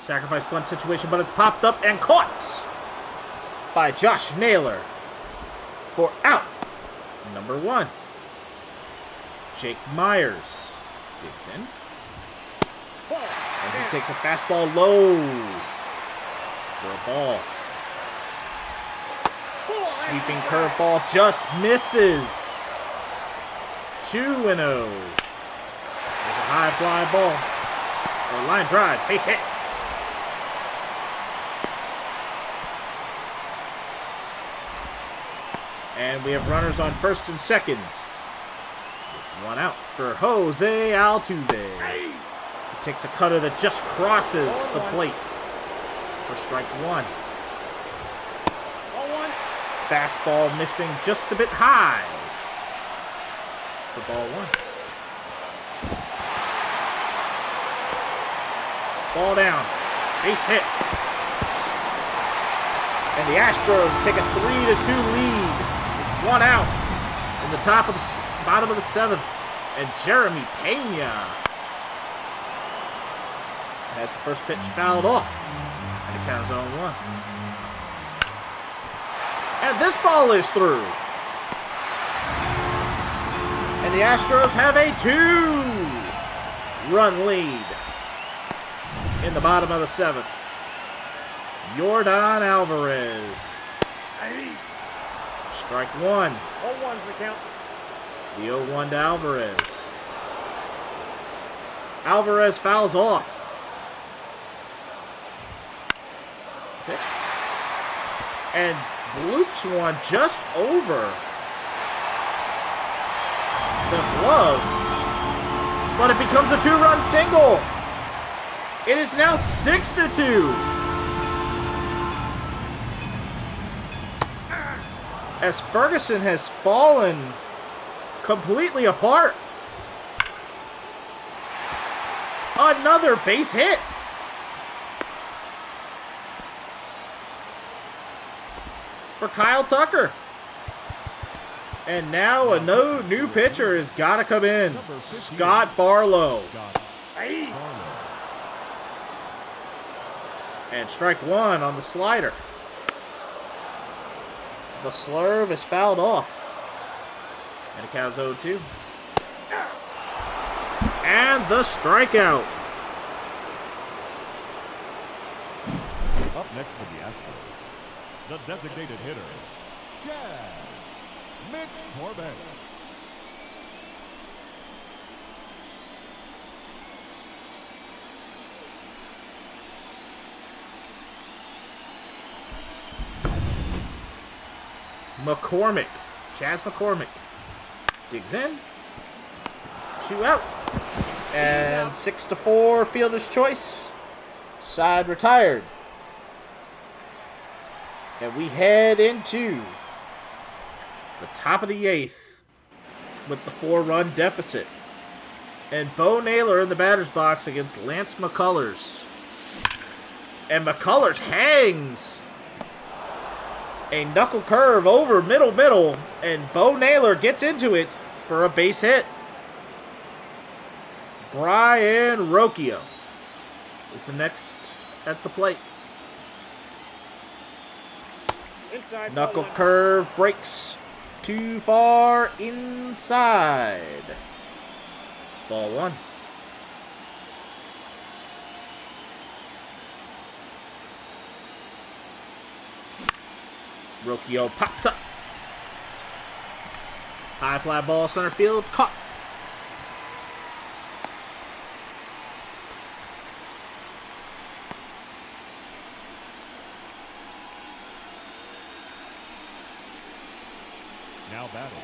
Sacrifice bunt situation, but it's popped up and caught by Josh Naylor for out number 1. Jake Myers digs in. And he takes a fastball low for a ball. Sweeping curveball just misses. 2-0. There's a high fly ball. Or line drive, base hit. And we have runners on first and second. 1 out for Jose Altuve. He takes a cutter that just crosses the plate for strike 1. Fastball missing just a bit high for ball 1. Ball down. Base hit. And the Astros take a 3-2 lead. 1 out in the bottom of the 7th. And Jeremy Pena has the first pitch fouled off. And it counts 0-1. And this ball is through. And the Astros have a 2-run lead in the bottom of the 7th. Yordan Alvarez. Strike 1. 0-1's the count. The 0-1 to Alvarez. Alvarez fouls off. Pitch. And loops one just over the glove. But it becomes a 2-run single. It is now 6-2. As Ferguson has fallen completely apart. Another base hit. For Kyle Tucker. And now a new pitcher has got to come in. Scott Barlow. And strike 1 on the slider. The slurve is fouled off. And it counts 0-2. And the strikeout. Up next for the Astros, the designated hitter, Mitch Corbett. Chas McCormick digs in. 2 out. And 6-4 fielder's choice. Side retired. And we head into the top of the 8th with the 4-run deficit. And Bo Naylor in the batter's box against Lance McCullers. And McCullers hangs a knuckle curve over middle, and Bo Naylor gets into it for a base hit. Brian Rocchio is the next at the plate. Inside Knuckle curve breaks too far inside. Ball 1. Rocchio pops up. High fly ball center field caught. Now batting,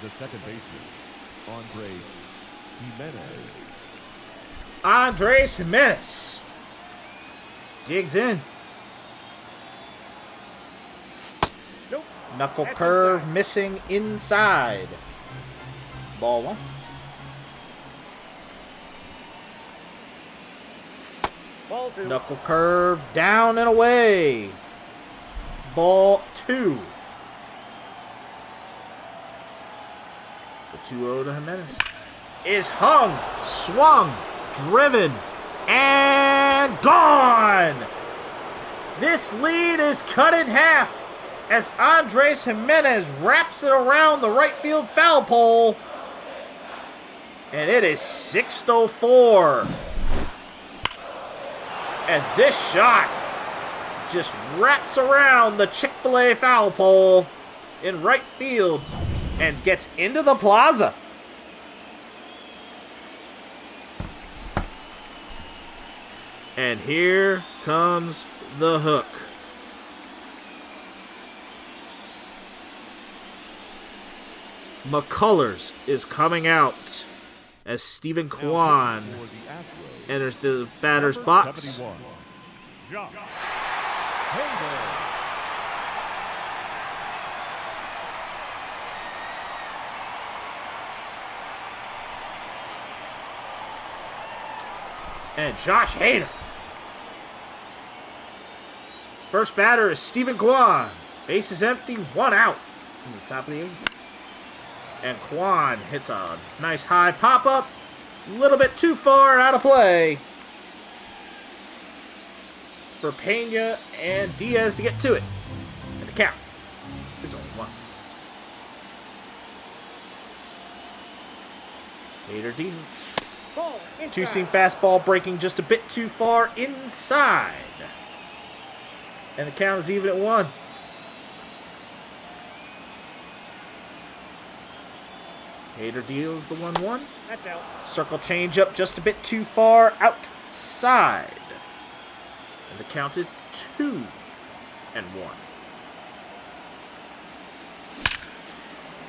the second baseman, Andres Menace digs in. Nope. Knuckle That's curve inside. missing inside. Ball 1. Ball 2. Knuckle curve down and away. Ball 2. The 2-0 to Jimenez is hung, swung, driven, and and gone. This lead is cut in half as Andres Jimenez wraps it around the right field foul pole. And it is 6-4. And this shot just wraps around the Chick-fil-A foul pole in right field and gets into the plaza. And here comes the hook. McCullers is coming out as Stephen Kwan enters the batter's box. And Josh Hader. His first batter is Stephen Kwan. Base is empty, 1 out in the top of the 8th. And Kwan hits a nice high pop-up. A little bit too far out of play for Pena and Diaz to get to it. And the count is only 1. Hader Diaz. Two-seam fastball breaking just a bit too far inside. And the count is even at 1. Hader deals the 1-1. That's out. Circle change up just a bit too far outside. And the count is 2-1.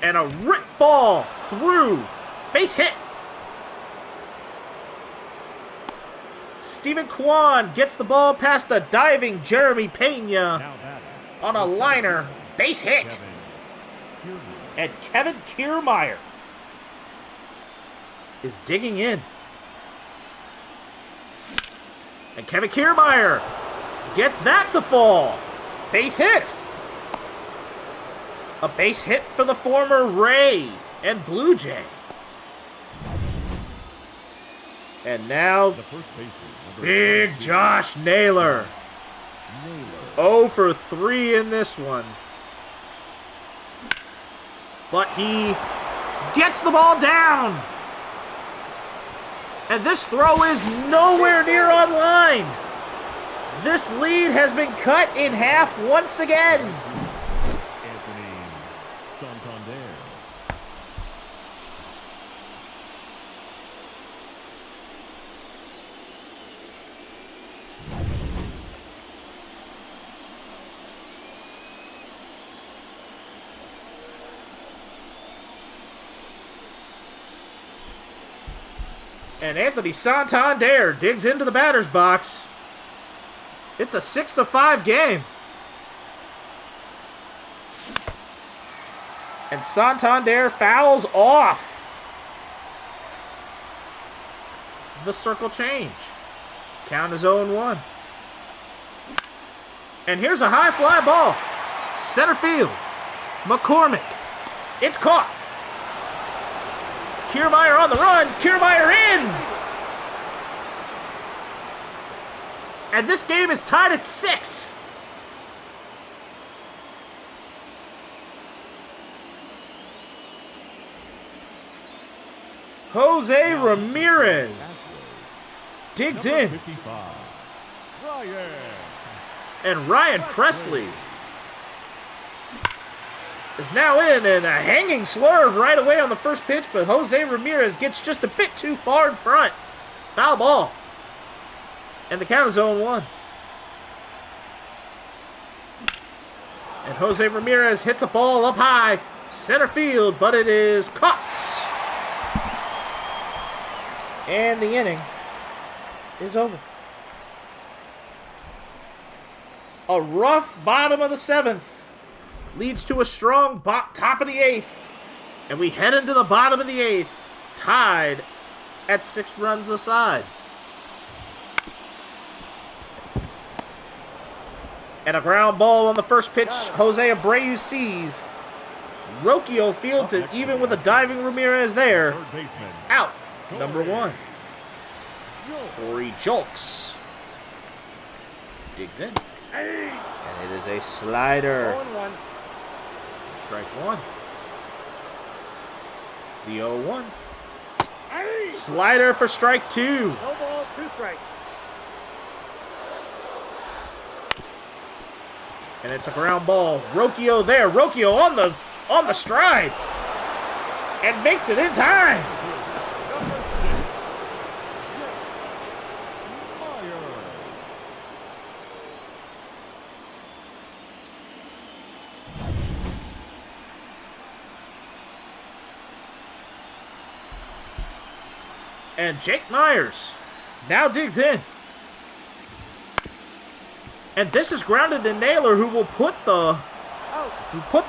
And a rip ball through. Base hit. Stephen Kwan gets the ball past a diving Jeremy Pena on a liner. Base hit. And Kevin Kiermaier is digging in. And Kevin Kiermaier gets that to fall. Base hit. A base hit for the former Ray and Blue Jay. And now, Big Josh Naylor. 0 for 3 in this one. But he gets the ball down. And this throw is nowhere near on line. This lead has been cut in half once again. Anthony Santander. And Anthony Santander digs into the batter's box. It's a 6-5 game. And Santander fouls off the circle change. Count is 0-1. And here's a high fly ball. Center field. McCormick. It's caught. Kiermaier on the run. Kiermaier in. And this game is tied at 6. Jose Ramirez digs in. 55. And Ryan Presley is now in, and a hanging slurve right away on the first pitch, but Jose Ramirez gets just a bit too far in front. Foul ball. And the count is 0-1. And Jose Ramirez hits a ball up high, center field, but it is caught. And the inning is over. A rough bottom of the 7th leads to a strong top of the 8th. And we head into the bottom of the 8th, tied at 6 runs aside. And a ground ball on the first pitch, Jose Abreu sees. Rocchio fields it, even with a diving Ramirez there. Out, number 1. Corey Julks Digs in. And it is a slider. 0-1. Strike one. The 0-1. Slider for strike two. No ball, 2 strikes. And it's a ground ball. Rocchio there. Rocchio on the stride. And makes it in time. And Jake Myers now digs in. And this is grounded to Naylor, who will put the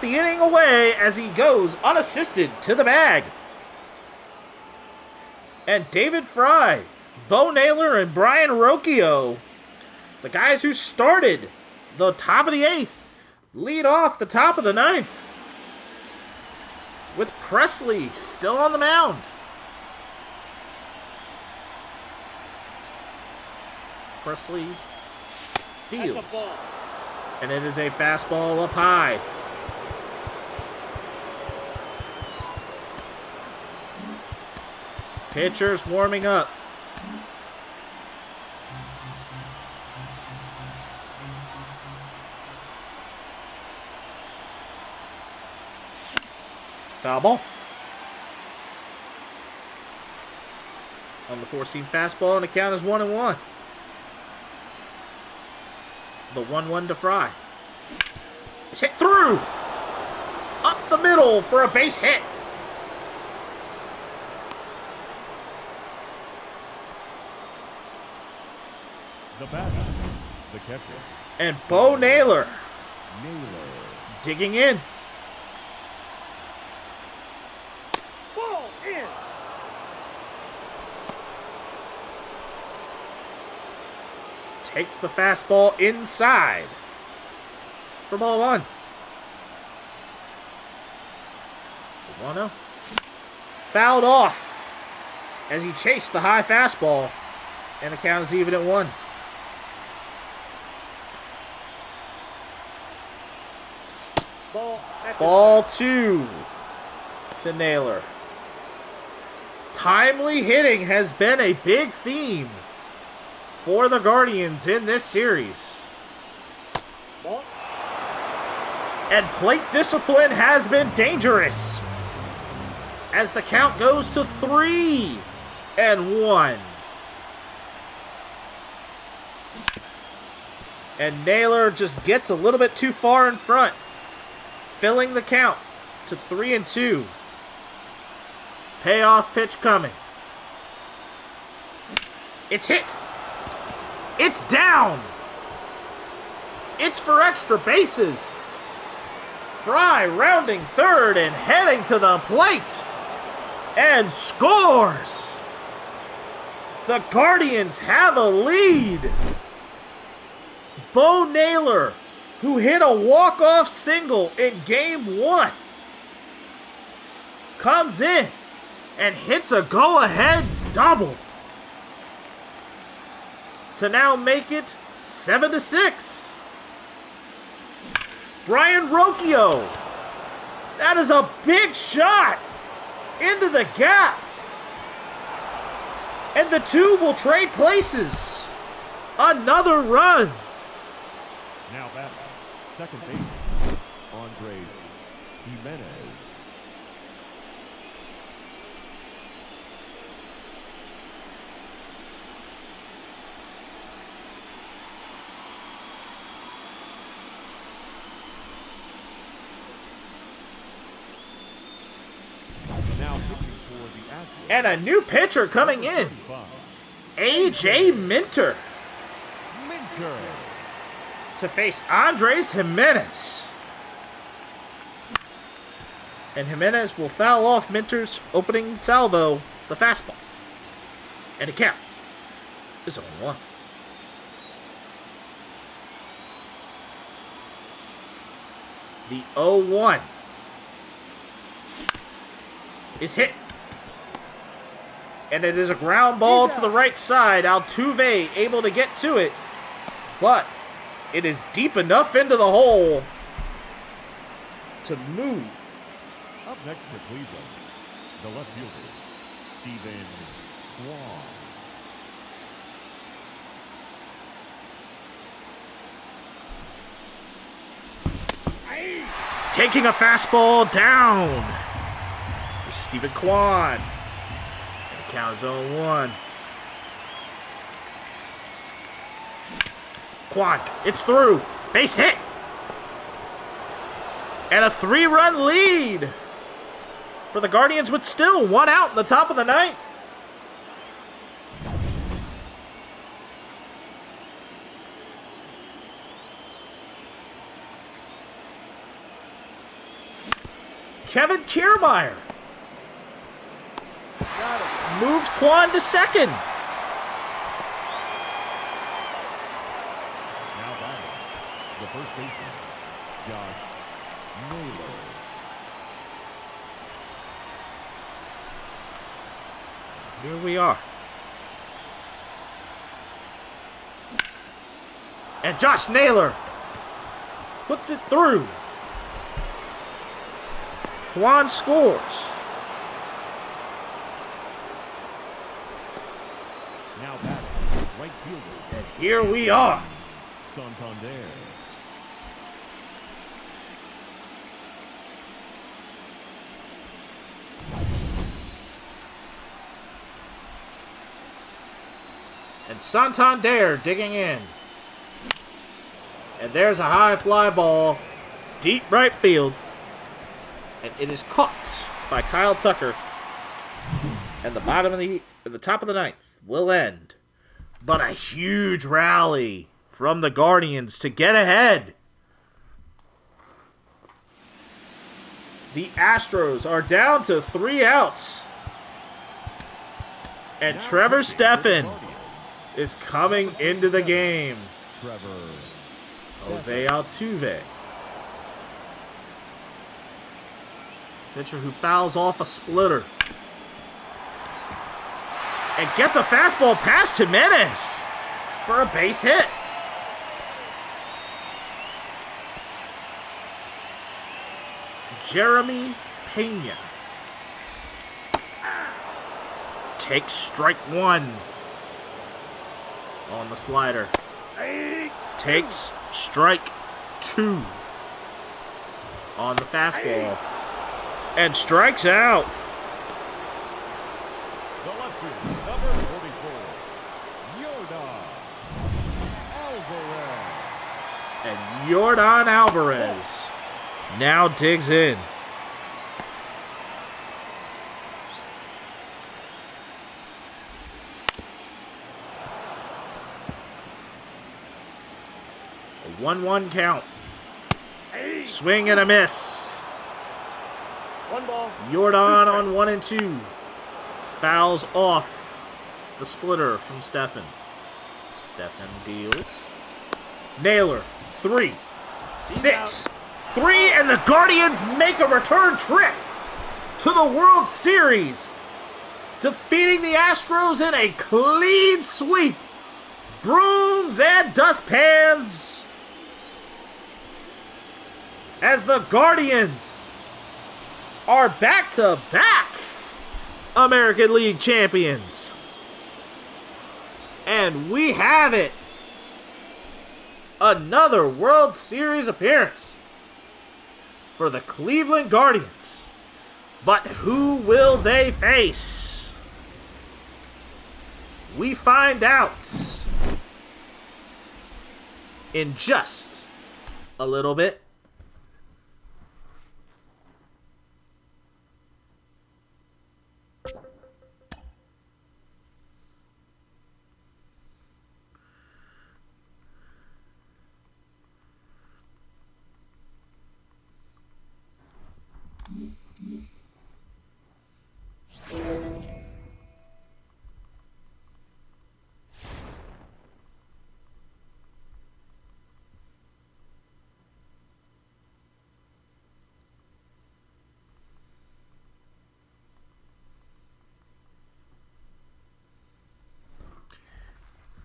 inning away as he goes unassisted to the bag. And David Fry, Bo Naylor, and Brian Rocchio, the guys who started the top of the 8th, lead off the top of the 9th. With Presley still on the mound. Presley deals. That's a ball. And it is a fastball up high. Pitchers warming up. Foul ball. On the 4-seam fastball, and the count is 1-1. The 1-1 to Fry. It's hit through. Up the middle for a base hit. The batter, the catcher. And Bo Naylor Naylor. digging in. Ball in. Takes the fastball inside for ball 1. 1-0. Fouled off as he chased the high fastball, and the count is even at 1. Ball 2 to Naylor. Timely hitting has been a big theme for the Guardians in this series. Ball. And plate discipline has been dangerous as the count goes to 3-1. And Naylor just gets a little bit too far in front, filling the count to 3-2. Payoff pitch coming. It's hit. It's down. It's for extra bases. Fry rounding third and heading to the plate. And scores. The Guardians have a lead. Bo Naylor, who hit a walk-off single in Game 1, comes in and hits a go-ahead double to now make it 7-6. Brian Rocchio, that is a big shot into the gap. And the two will trade places. Another run. Now back, second baseman, Andres Jimenez. Now pitching for the Astros. And a new pitcher coming in. A.J. Minter Minter. to face Andres Jimenez. And Jimenez will foul off Minter's opening salvo, the fastball. And the count is 0-1. The 0-1 is hit. And it is a ground ball to the right side. Altuve able to get to it. But It is deep enough into the hole to move. Up next for Cleveland, the left fielder, Stephen Kwan. Taking a fastball down. It's Stephen Kwan. And count is 0-1. Kwan, it's through. Base hit. And a 3-run lead for the Guardians with still 1 out in the top of the 9th. Kevin Kiermaier moves Kwan to second. Now batting, the first baseman, Josh Naylor. Here we are. And Josh Naylor puts it through. Kwan scores. Now batting, right fielder, And here we are. Santander. And Santander digging in. And there's a high fly ball, deep right field. And it is caught by Kyle Tucker. And the top of the 9th will end. But a huge rally from the Guardians to get ahead. The Astros are down to 3 outs. And Now Trevor pitching for the Steffen Guardians, is coming into the game. Trevor Jose Altuve. Pitcher who fouls off a splitter. And gets a fastball past Menace for a base hit. Jeremy Pena takes strike 1 on the slider. Takes strike 2 on the fastball. And strikes out. The left fielder, number 44, Yordan Alvarez. And Yordan Alvarez now digs in. A 1-1 count. Swing and a miss. 1 ball. Yordan on 1 and 2. Fouls off the splitter from Steffen. Steffen deals. Naylor, 3, 6, 3, and the Guardians make a return trip to the World Series, defeating the Astros in a clean sweep. Brooms and dustpans as the Guardians are back-to-back American League champions. And we have it. Another World Series appearance for the Cleveland Guardians. But who will they face? We find out in just a little bit.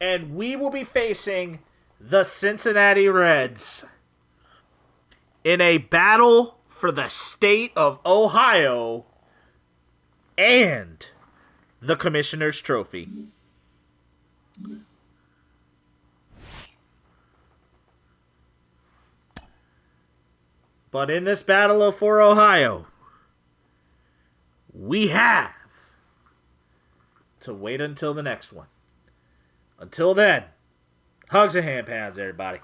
And we will be facing the Cincinnati Reds in a battle for the state of Ohio and the Commissioner's Trophy. But in this battle for Ohio, we have to wait until the next one. Until then, hugs and hand pans, everybody.